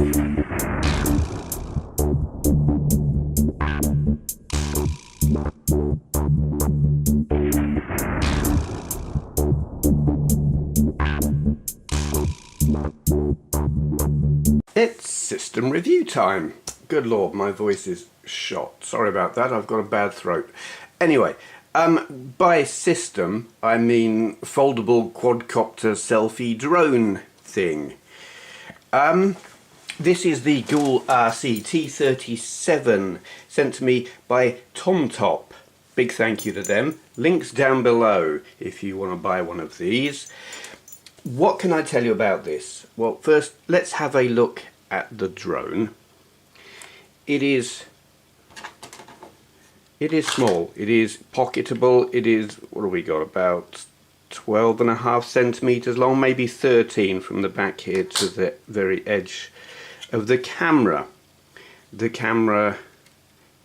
It's system review time. Good lord, my voice is shot. Sorry about that, I've got a bad throat. Anyway, by system I mean foldable quadcopter selfie drone thing. This is the GOOLRC T37 sent to me by TomTop. Big thank you to them. Links down below if you want to buy one of these. What can I tell you about this? Well, first let's have a look at the drone. It is small, it is pocketable, it is, what have we got, about 12.5 centimeters long, maybe 13 from the back here to the very edge of the camera. The camera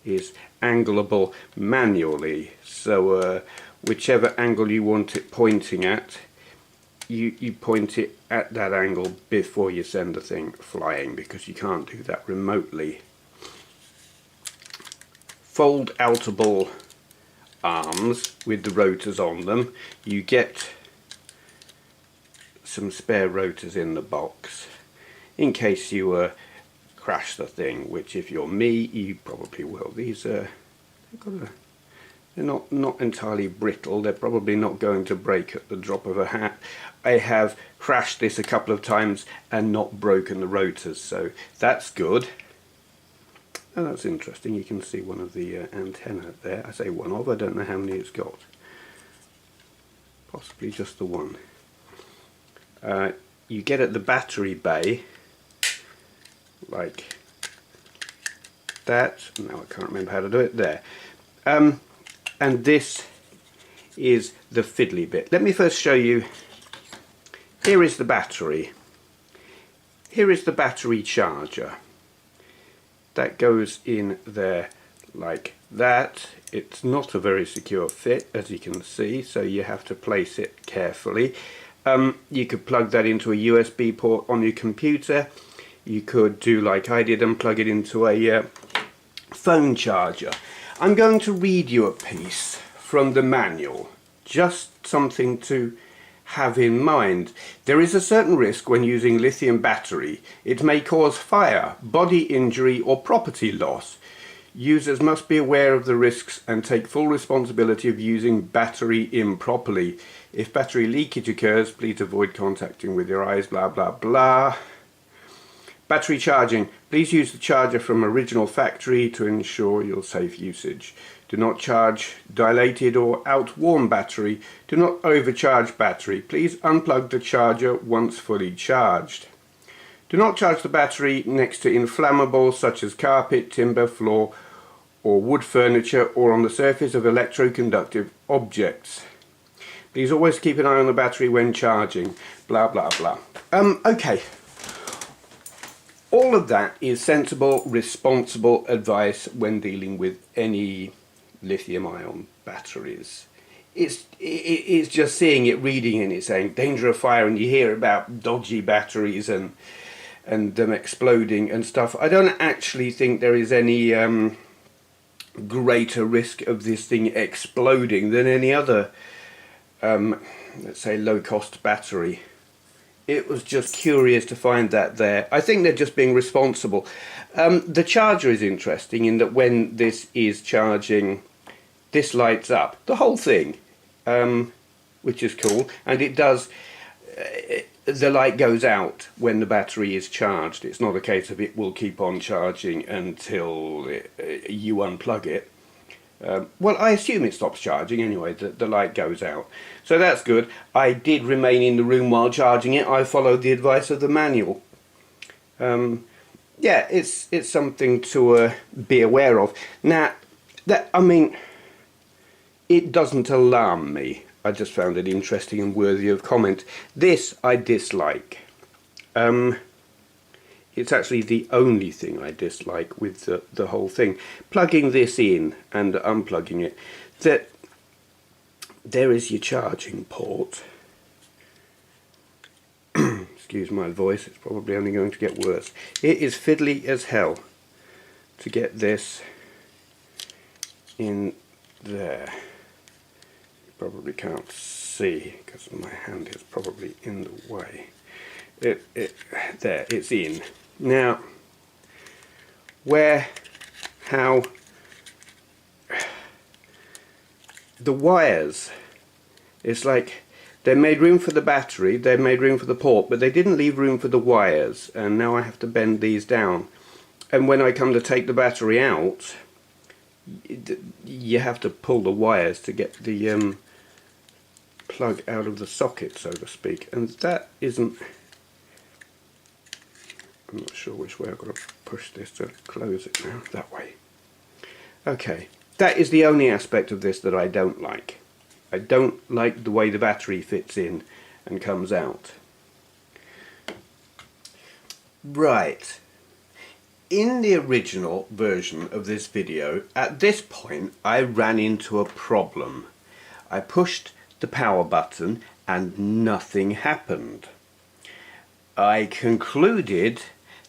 is angleable manually, so whichever angle you want it pointing at, you point it at that angle before you send the thing flying, because you can't do that remotely. Fold outable arms with the rotors on them. You get some spare rotors in the box in case you crash the thing, which if you're me you probably will. These they're not entirely brittle, they're probably not going to break at the drop of a hat. I have crashed this a couple of times and not broken the rotors, so that's good. Oh, that's interesting, you can see one of the antenna there. I say one of, I don't know how many it's got. Possibly just the one. You get at the battery bay like that. Now I can't remember how to do it there. And this is the fiddly bit. Let me first show you. Here is the battery. Here is the battery charger. That goes in there like that. It's not a very secure fit, as you can see, so you have to place it carefully. You could plug that into a USB port on your computer. You could do like I did and plug it into a phone charger. I'm going to read you a piece from the manual, just something to have in mind. There is a certain risk when using lithium battery. It may cause fire, body injury or property loss. Users must be aware of the risks and take full responsibility of using battery improperly. If battery leakage occurs, please avoid contacting with your eyes, blah blah blah. Battery charging. Please use the charger from original factory to ensure your safe usage. Do not charge dilated or outworn battery. Do not overcharge battery. Please unplug the charger once fully charged. Do not charge the battery next to inflammables such as carpet, timber, floor or wood furniture, or on the surface of electroconductive objects. Please always keep an eye on the battery when charging. Blah blah blah. Okay. All of that is sensible, responsible advice when dealing with any lithium-ion batteries. It's just seeing it, reading it, and it's saying danger of fire, and you hear about dodgy batteries and them exploding and stuff. I don't actually think there is any greater risk of this thing exploding than any other, let's say, low-cost battery. It was just curious to find that there. I think they're just being responsible. The charger is interesting in that when this is charging, this lights up the whole thing, which is cool, and it does. The light goes out when the battery is charged. It's not a case of it will keep on charging until you unplug it. Well, I assume it stops charging anyway, the light goes out. So that's good. I did remain in the room while charging it. I followed the advice of the manual. Yeah, it's something to be aware of. Now, it doesn't alarm me. I just found it interesting and worthy of comment. This I dislike. It's actually the only thing I dislike with the whole thing. Plugging this in and unplugging it. That there is your charging port. excuse my voice, it's probably only going to get worse. It is fiddly as hell to get this in there. You probably can't see because my hand is probably in the way. There, it's in. Now, how the wires, it's like they made room for the battery, they made room for the port, but they didn't leave room for the wires, and now I have to bend these down. And when I come to take the battery out, you have to pull the wires to get the plug out of the socket, so to speak, and that isn't... I'm not sure which way I've got to push this to close it now. That way. Okay, that is the only aspect of this that I don't like. I don't like the way the battery fits in and comes out. Right. In the original version of this video, at this point I ran into a problem. I pushed the power button and nothing happened. I concluded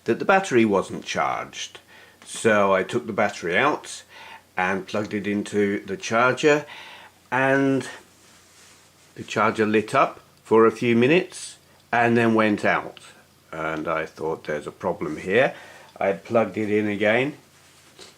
that the battery wasn't charged, so I took the battery out and plugged it into the charger, and the charger lit up for a few minutes and then went out, and I thought there's a problem here. I plugged it in again.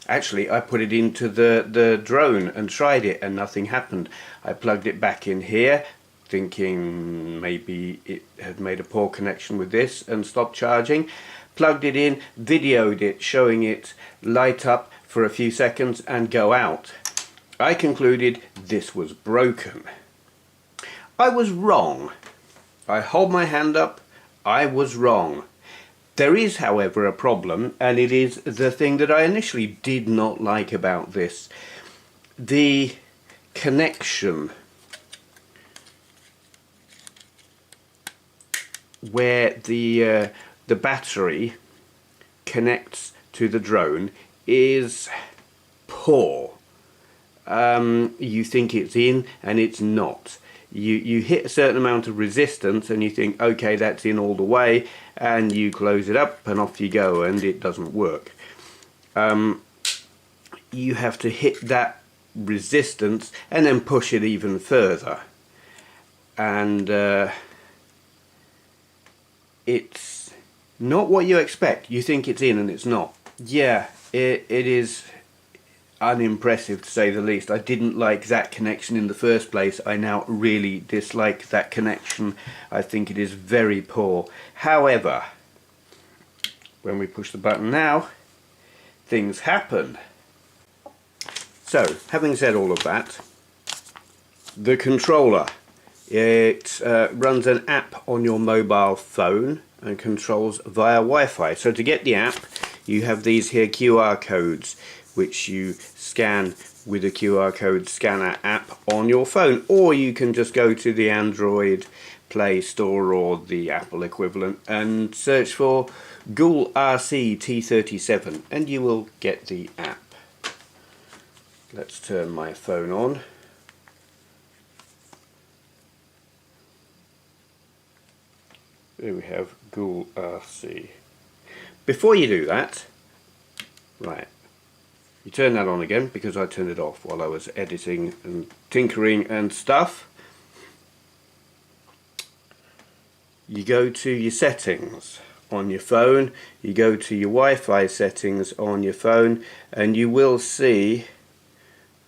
Actually, I put it into the drone and tried it and nothing happened. I plugged it back in here thinking maybe it had made a poor connection with this and stopped charging. Plugged it in, videoed it, showing it light up for a few seconds and go out. I concluded this was broken. I was wrong. I hold my hand up, I was wrong. There is, however, a problem, and it is the thing that I initially did not like about this. The connection where the battery connects to the drone is poor. You think it's in and it's not. You hit a certain amount of resistance and you think, okay, that's in all the way, and you close it up and off you go, and it doesn't work. You have to hit that resistance and then push it even further, and it's not what you expect. You think it's in and it's not. Yeah, it is unimpressive to say the least. I didn't like that connection in the first place. I now really dislike that connection. I think it is very poor. However, when we push the button now, things happen. So, having said all of that, the controller, it runs an app on your mobile phone and controls via Wi-Fi. So to get the app, you have these here QR codes which you scan with a QR code scanner app on your phone, or you can just go to the Android Play Store or the Apple equivalent and search for GOOLRC T37 and you will get the app. Let's turn my phone on. There we have GOOLRC. Before you do that, right, you turn that on again because I turned it off while I was editing and tinkering and stuff. You go to your settings on your phone, you go to your Wi-Fi settings on your phone, and you will see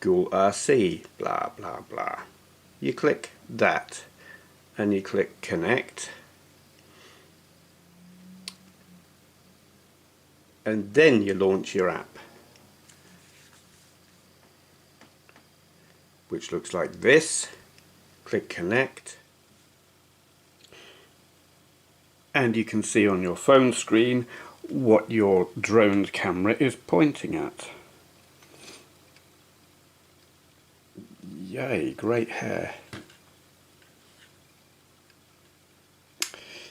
GOOLRC, blah blah blah. You click that and you click connect, and then you launch your app, which looks like this. Click connect, and you can see on your phone screen what your drone's camera is pointing at. Yay, great hair.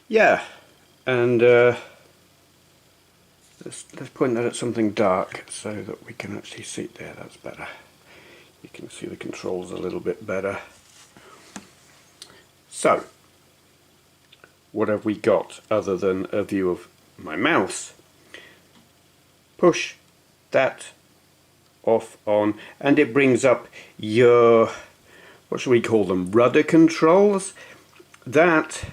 Yeah, and let's point that at something dark so that we can actually see it there. That's better. You can see the controls a little bit better. So, what have we got other than a view of my mouse? Push that off on, and it brings up your, what should we call them, rudder controls. That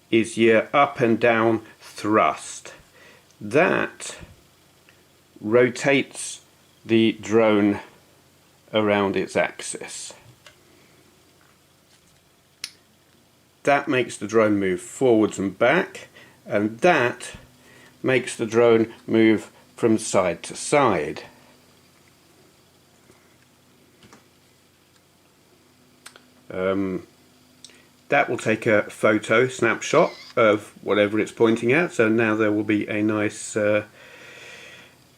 is your up and down thrust. That rotates the drone around its axis. That makes the drone move forwards and back, and that makes the drone move from side to side. That will take a photo snapshot of whatever it's pointing at, so now there will be a nice a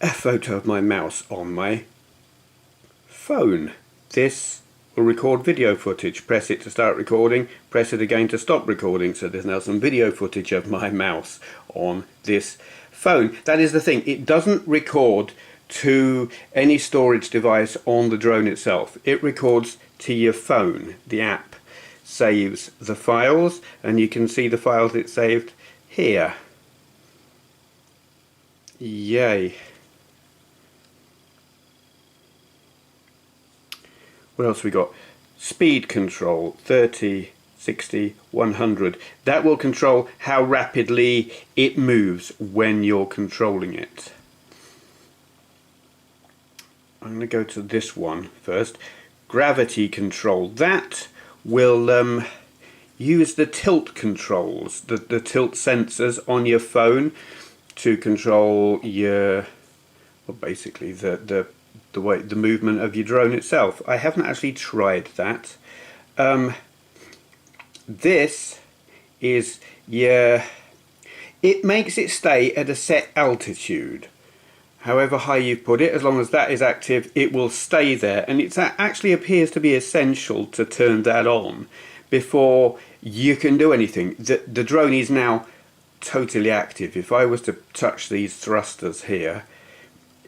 photo of my mouse on my phone. This will record video footage. Press it to start recording, press it again to stop recording, so there's now some video footage of my mouse on this phone. That is the thing, it doesn't record to any storage device on the drone itself. It records to your phone. The app saves the files, and you can see the files it saved here. Yay. What else we got? Speed control, 30, 60, 100. That will control how rapidly it moves when you're controlling it. I'm going to go to this one first. Gravity control. That will use the tilt controls, the tilt sensors on your phone to control your, well, basically the way, the movement of your drone itself. I haven't actually tried that. This is your, it makes it stay at a set altitude. However high you put it, as long as that is active, it will stay there, and it actually appears to be essential to turn that on before you can do anything. The drone is now totally active. If I was to touch these thrusters here,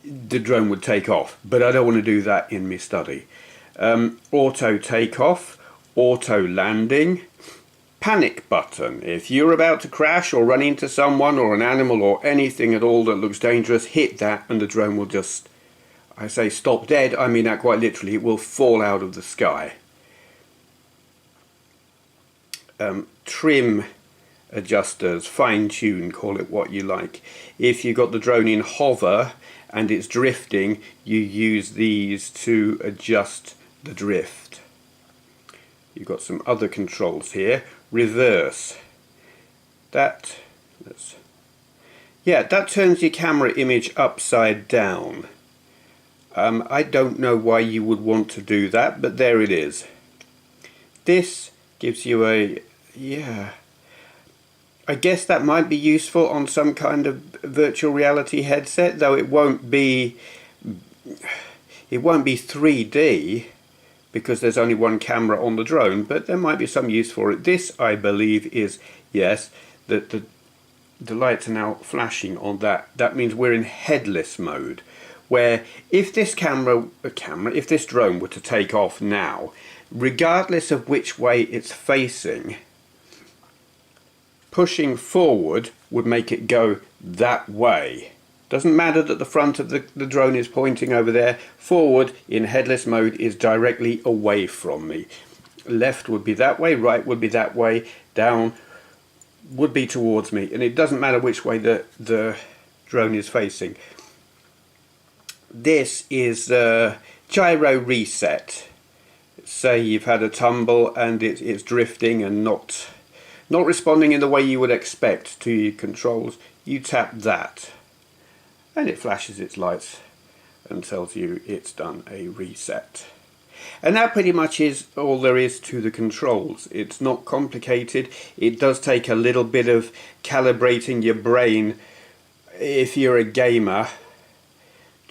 the drone would take off, but I don't want to do that in my study. Auto takeoff, auto landing, panic button. If you're about to crash or run into someone or an animal or anything at all that looks dangerous, hit that and the drone will just, I say stop dead, I mean that quite literally, it will fall out of the sky. Trim adjusters, fine tune, call it what you like. If you've got the drone in hover and it's drifting, you use these to adjust the drift. You've got some other controls here. Reverse. That turns your camera image upside down. I don't know why you would want to do that, but there it is. This gives you a, I guess that might be useful on some kind of virtual reality headset, though it won't be 3D because there's only one camera on the drone, but there might be some use for it. This, I believe, is, yes, the lights are now flashing on that. That means we're in headless mode, where if this if this drone were to take off now, regardless of which way it's facing, pushing forward would make it go that way. Doesn't matter that the front of the drone is pointing over there. Forward in headless mode is directly away from me. Left would be that way, right would be that way, down would be towards me, and it doesn't matter which way the drone is facing. This is gyro reset. Say you've had a tumble and it's drifting and not responding in the way you would expect to your controls. You tap that and it flashes its lights and tells you it's done a reset. And that pretty much is all there is to the controls. It's not complicated. It does take a little bit of calibrating your brain if you're a gamer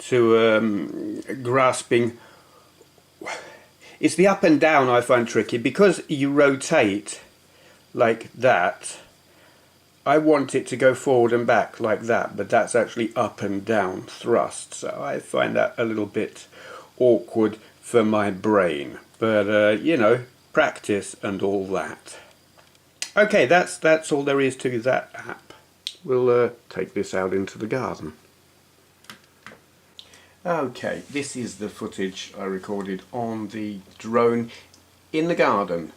to grasping. It's the up and down I find tricky, because you rotate like that. I want it to go forward and back like that, but that's actually up and down thrust, so I find that a little bit awkward for my brain. But you know, practice and all that. Okay, that's all there is to that app. We'll take this out into the garden. Okay, this is the footage I recorded on the drone in the garden.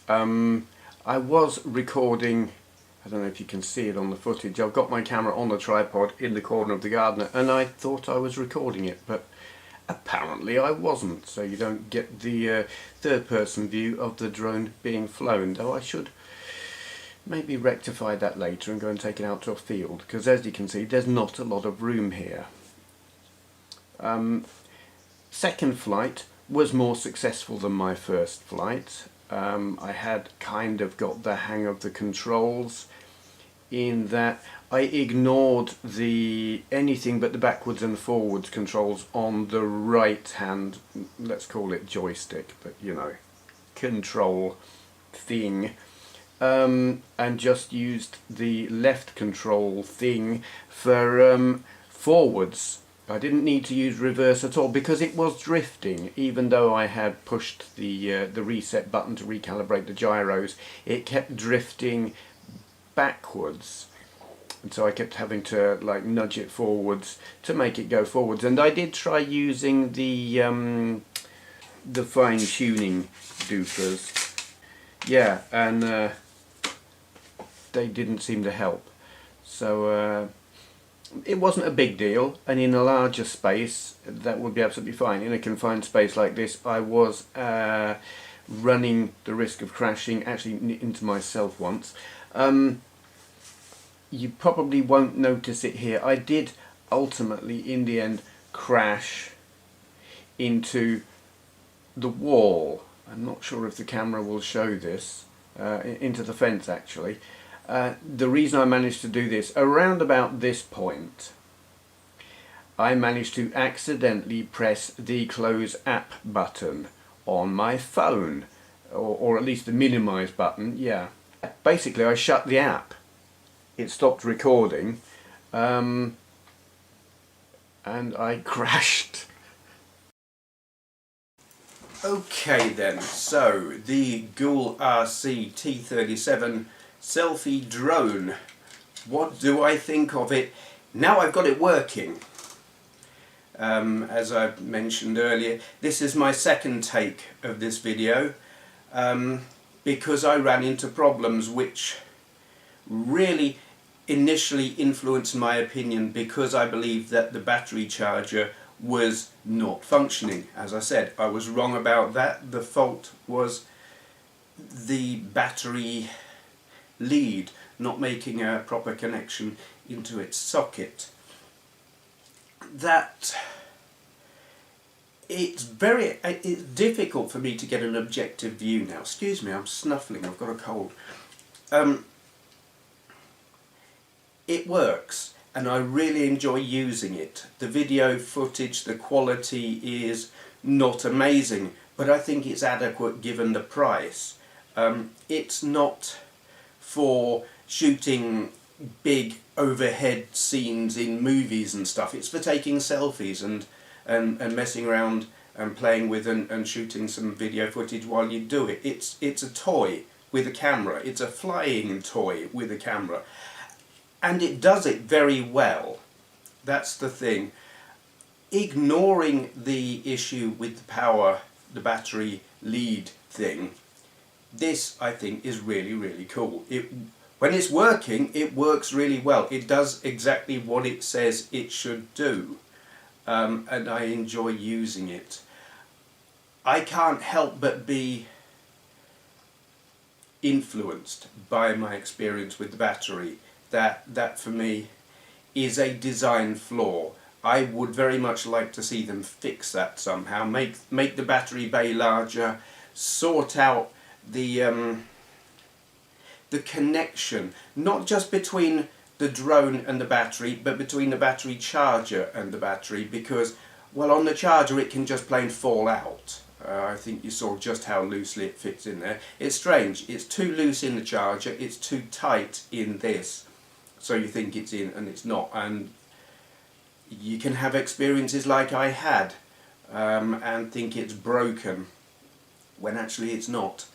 I was recording, I don't know if you can see it on the footage, I've got my camera on the tripod in the corner of the garden and I thought I was recording it, but apparently I wasn't, so you don't get the third person view of the drone being flown, though I should maybe rectify that later and go and take it out to a field, because as you can see there's not a lot of room here. Second flight was more successful than my first flight. I had kind of got the hang of the controls in that I ignored anything but the backwards and forwards controls on the right hand, let's call it joystick, but you know, control thing, and just used the left control thing for forwards. I didn't need to use reverse at all because it was drifting. Even though I had pushed the reset button to recalibrate the gyros, it kept drifting backwards, and so I kept having to like nudge it forwards to make it go forwards. And I did try using the fine-tuning doofers, yeah, and they didn't seem to help. So it wasn't a big deal, and in a larger space that would be absolutely fine. In a confined space like this, I was running the risk of crashing actually into myself once. You probably won't notice it here. I did ultimately in the end crash into the wall. I'm not sure if the camera will show this, into the fence actually. The reason I managed to do this, around about this point, I managed to accidentally press the close app button on my phone, or at least the minimize button, yeah. Basically I shut the app, it stopped recording, and I crashed. Okay then, so the GOOLRC T37 selfie drone. What do I think of it now I've got it working? As I mentioned earlier, this is my second take of this video, because I ran into problems which really initially influenced my opinion, because I believe that the battery charger was not functioning. As I said, I was wrong about that. The fault was the battery lead not making a proper connection into its socket. That it's difficult for me to get an objective view now. Excuse me, I'm snuffling, I've got a cold. It works and I really enjoy using it. The video footage, the quality is not amazing, but I think it's adequate given the price. It's not for shooting big overhead scenes in movies and stuff. It's for taking selfies and messing around and playing with and shooting some video footage while you do it. It's a toy with a camera. It's a flying toy with a camera. And it does it very well. That's the thing. Ignoring the issue with the power, the battery lead thing, this I think is really, really cool. When it's working, it works really well. It does exactly what it says it should do, and I enjoy using it. I can't help but be influenced by my experience with the battery. That for me is a design flaw. I would very much like to see them fix that somehow. Make the battery bay larger, sort out the connection, not just between the drone and the battery, but between the battery charger and the battery, because, well, on the charger it can just plain fall out. I think you saw just how loosely it fits in there. It's strange, it's too loose in the charger, it's too tight in this, so you think it's in and it's not, and you can have experiences like I had, and think it's broken when actually it's not.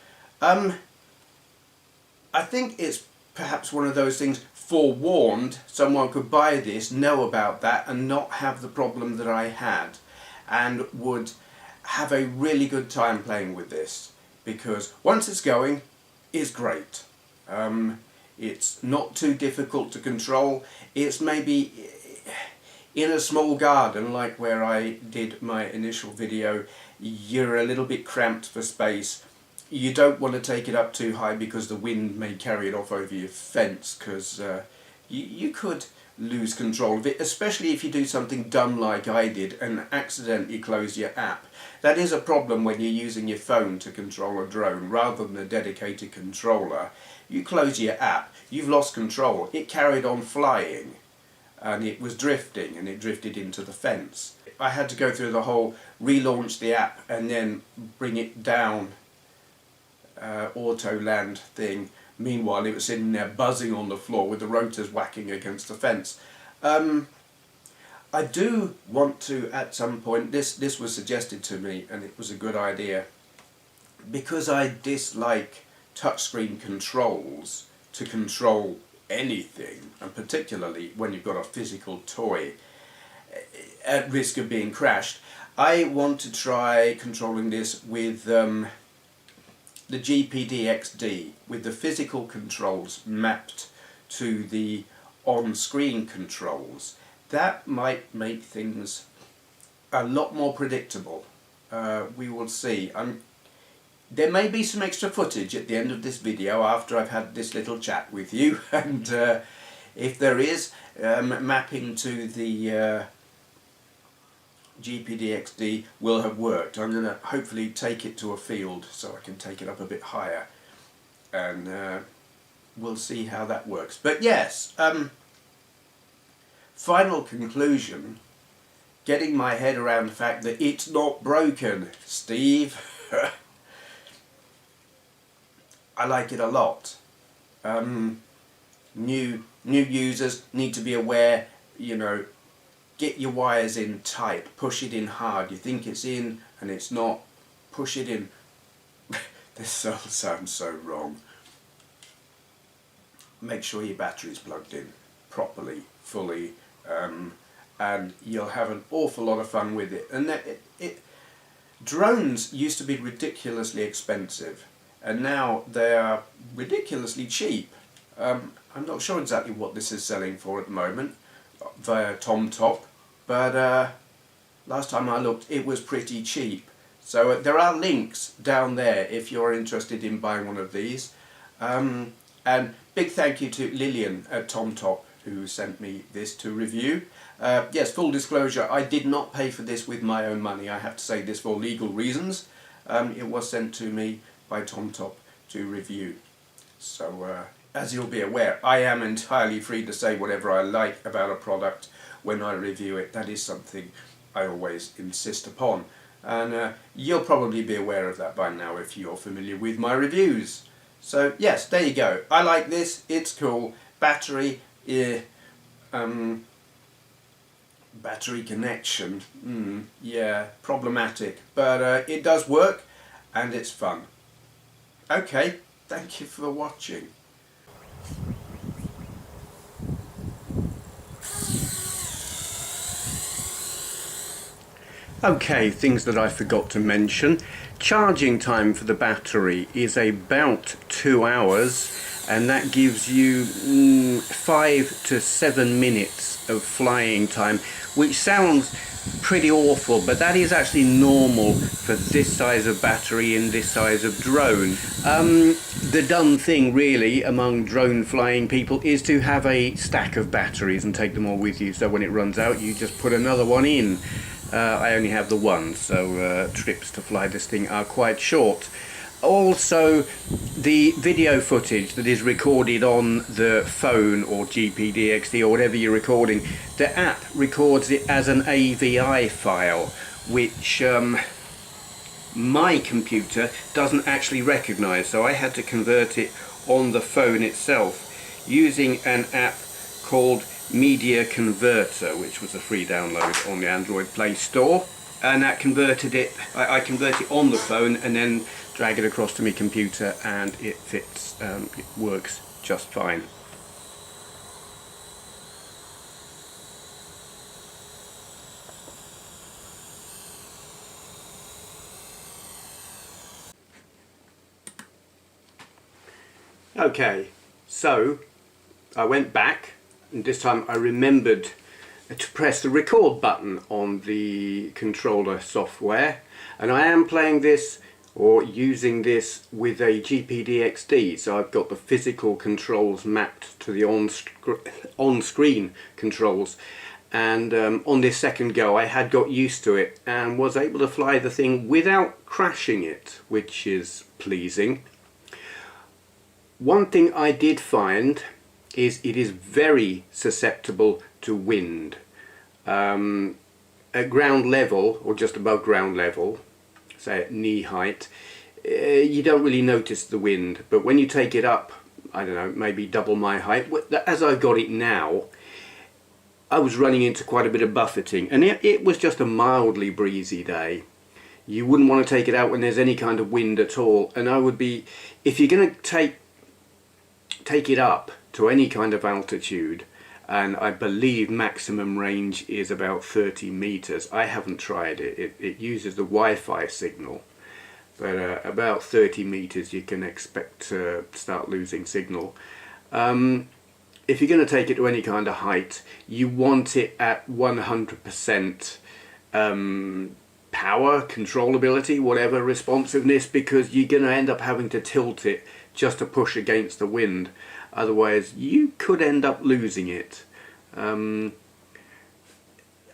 I think it's perhaps one of those things, forewarned, someone could buy this, know about that and not have the problem that I had, and would have a really good time playing with this, because once it's going, it's great. It's not too difficult to control. It's maybe in a small garden like where I did my initial video, you're a little bit cramped for space. You don't want to take it up too high because the wind may carry it off over your fence, because you could lose control of it, especially if you do something dumb like I did and accidentally close your app. That is a problem when you're using your phone to control a drone rather than a dedicated controller. You close your app, you've lost control. It carried on flying and it was drifting, and it drifted into the fence. I had to go through the whole relaunch the app and then bring it down auto land thing. Meanwhile, it was sitting there buzzing on the floor with the rotors whacking against the fence. I do want to, at some point, this was suggested to me and it was a good idea, because I dislike touchscreen controls to control anything, and particularly when you've got a physical toy at risk of being crashed. I want to try controlling this with the GPDXD, with the physical controls mapped to the on-screen controls. That might make things a lot more predictable. We will see. There may be some extra footage at the end of this video after I've had this little chat with you, and if there is, mapping to the GPDXD will have worked. I'm going to hopefully take it to a field so I can take it up a bit higher, and we'll see how that works. But yes, final conclusion, getting my head around the fact that it's not broken, Steve. I like it a lot. New users need to be aware, you know, get your wires in tight, push it in hard. You think it's in and it's not, push it in. This all sounds so wrong. Make sure your battery's plugged in properly, fully, and you'll have an awful lot of fun with it. And drones used to be ridiculously expensive, and now they are ridiculously cheap. I'm not sure exactly what this is selling for at the moment via TomTop, but last time I looked it was pretty cheap. So there are links down there if you're interested in buying one of these. And big thank you to Lillian at TomTop who sent me this to review. Yes, full disclosure, I did not pay for this with my own money. I have to say this for legal reasons. It was sent to me by TomTop to review. So as you'll be aware, I am entirely free to say whatever I like about a product when I review it. That is something I always insist upon. And you'll probably be aware of that by now if you're familiar with my reviews. So yes, there you go. I like this, it's cool. Battery, battery connection, yeah, problematic. But it does work and it's fun. Okay, thank you for watching. Okay, things that I forgot to mention. Charging time for the battery is about 2 hours, and that gives you 5 to 7 minutes of flying time, which sounds pretty awful, but that is actually normal for this size of battery and this size of drone. The dumb thing really among drone flying people is to have a stack of batteries and take them all with you, so when it runs out you just put another one in. I only have the one, so trips to fly this thing are quite short. Also, the video footage that is recorded on the phone or GPDXD or whatever you're recording, the app records it as an AVI file, which my computer doesn't actually recognize, so I had to convert it on the phone itself using an app called Media Converter, which was a free download on the Android Play Store. and that converted it. I convert it on the phone and then drag it across to my computer, and it fits. It works just fine. Okay, so I went back, and this time I remembered to press the record button on the controller software, and I am playing this or using this with a GPDXD, so I've got the physical controls mapped to the on-screen controls, and on this second go I had got used to it and was able to fly the thing without crashing it, which is pleasing. One thing I did find is it is very susceptible to wind. At ground level, or just above ground level, say at knee height, you don't really notice the wind, but when you take it up, I don't know, maybe double my height, as I got it now, I was running into quite a bit of buffeting, and it was just a mildly breezy day. You wouldn't want to take it out when there's any kind of wind at all, and I would be, if you're going to take it up to any kind of altitude, and I believe maximum range is about 30 meters. I haven't tried it. It uses the Wi-Fi signal, but about 30 meters you can expect to start losing signal. If you're going to take it to any kind of height, you want it at 100% power, controllability, whatever, responsiveness, because you're going to end up having to tilt it just to push against the wind. Otherwise you could end up losing it. On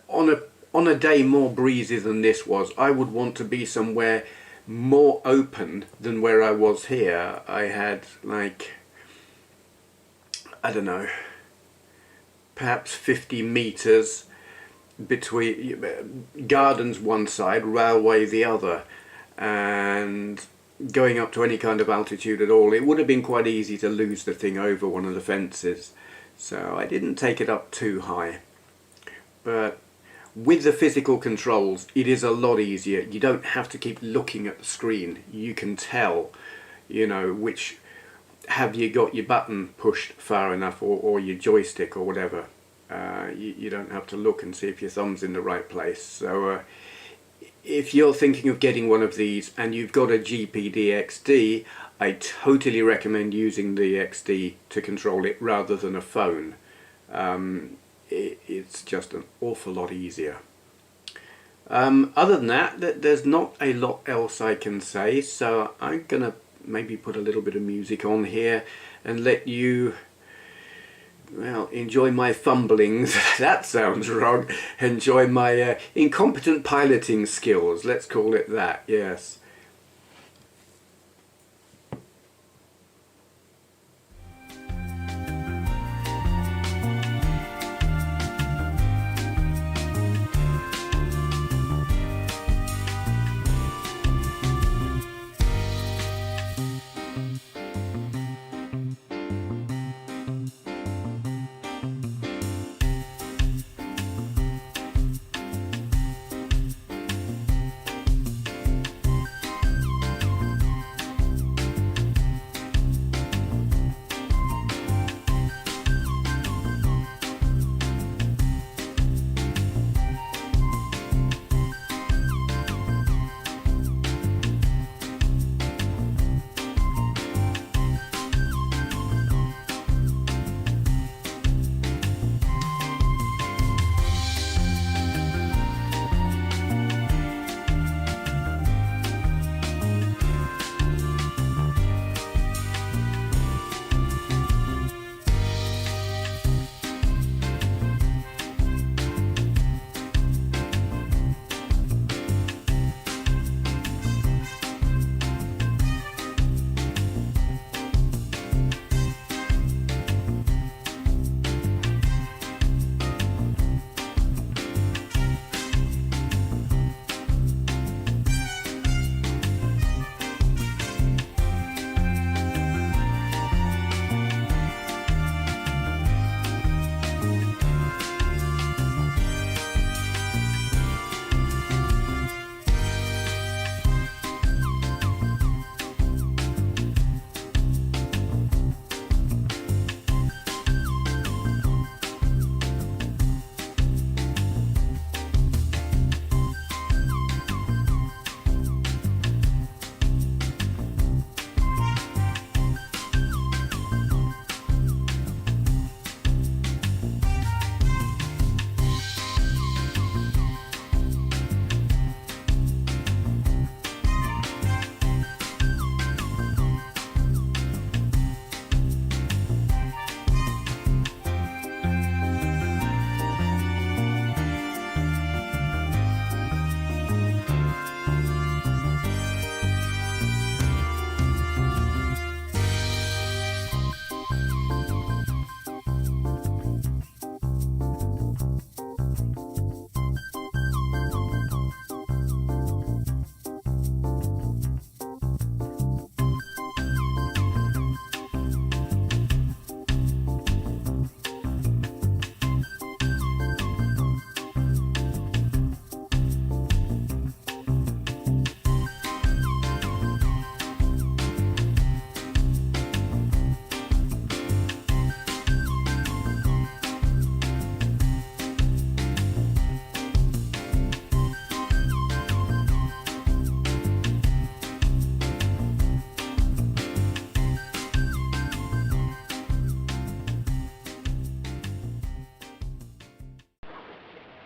a day more breezy than this was, I would want to be somewhere more open than where I was here. I had, like, I don't know, perhaps 50 meters between gardens one side, railway the other, and going up to any kind of altitude at all, it would have been quite easy to lose the thing over one of the fences. So I didn't take it up too high. But with the physical controls, it is a lot easier. You don't have to keep looking at the screen. You can tell, you know, which, have you got your button pushed far enough, or your joystick or whatever. You don't have to look and see if your thumb's in the right place. So if you're thinking of getting one of these and you've got a GPDXD, I totally recommend using the XD to control it rather than a phone. It's just an awful lot easier. Other than that, there's not a lot else I can say, so I'm gonna maybe put a little bit of music on here and let you, well, enjoy my fumblings. That sounds wrong. Enjoy my incompetent piloting skills, let's call it that, yes.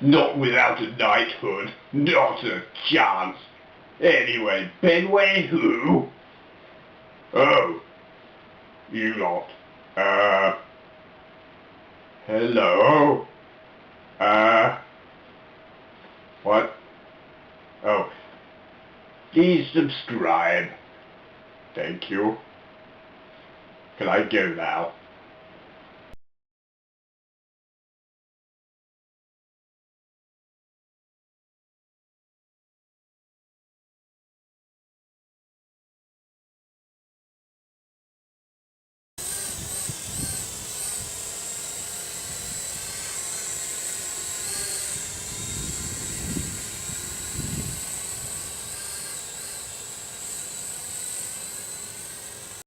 Not without a knighthood. Not a chance. Anyway, Benway who? Oh, you lot. Hello? What? Oh, please subscribe. Thank you. Can I go now?